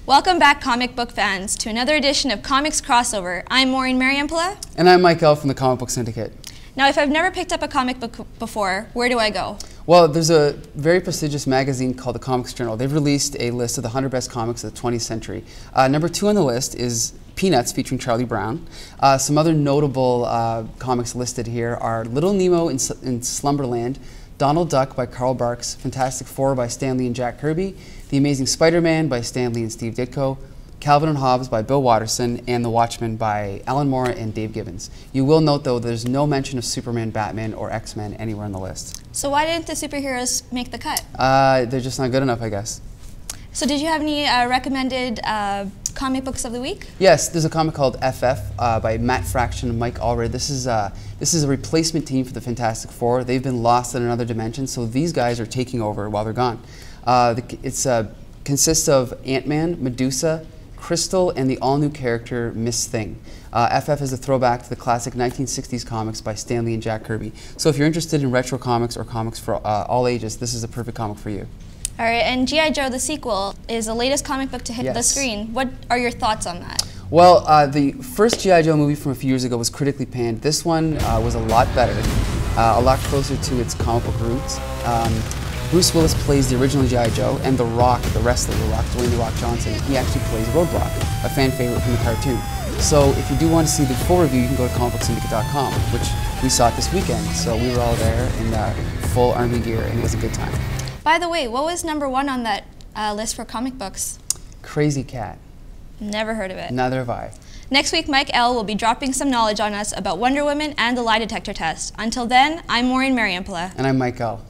Welcome back, comic book fans, to another edition of Comix Crossover. I'm Maureen Mariampillai. And I'm Mike from the Comic Book Syndicate. Now, if I've never picked up a comic book before, where do I go? Well, there's a very prestigious magazine called the Comics Journal. They've released a list of the 100 best comics of the 20th century. Number 2 on the list is Peanuts, featuring Charlie Brown. Some other notable comics listed here are Little Nemo in Slumberland, Donald Duck by Carl Barks, Fantastic Four by Stan Lee and Jack Kirby, The Amazing Spider-Man by Stan Lee and Steve Ditko, Calvin and Hobbes by Bill Watterson, and The Watchmen by Alan Moore and Dave Gibbons. You will note, though, there's no mention of Superman, Batman, or X-Men anywhere on the list. So why didn't the superheroes make the cut? They're just not good enough, I guess. So did you have any recommended comic books of the week? Yes, there's a comic called FF by Matt Fraction and Mike Allred. This is a replacement team for the Fantastic Four. They've been lost in another dimension, so these guys are taking over while they're gone. It consists of Ant-Man, Medusa, Crystal, and the all-new character Miss Thing. FF is a throwback to the classic 1960s comics by Stan Lee and Jack Kirby. So if you're interested in retro comics or comics for all ages, this is a perfect comic for you. All right, and G.I. Joe, the sequel, is the latest comic book to hit the screen. What are your thoughts on that? Well, the first G.I. Joe movie from a few years ago was critically panned. This one was a lot better, a lot closer to its comic book roots. Bruce Willis plays the original G.I. Joe, and The Rock, the wrestler The Rock, Dwayne "The Rock" Johnson, he actually plays Roadblock, a fan favorite from the cartoon. So if you do want to see the full review, you can go to comicbooksyndicate.com, which we saw it this weekend. So we were all there in full army gear, and it was a good time. By the way, what was number 1 on that list for comic books? Crazy Cat. Never heard of it. Neither have I. Next week, Mike L. will be dropping some knowledge on us about Wonder Woman and the lie detector test. Until then, I'm Maureen Mariampillai. And I'm Mike L.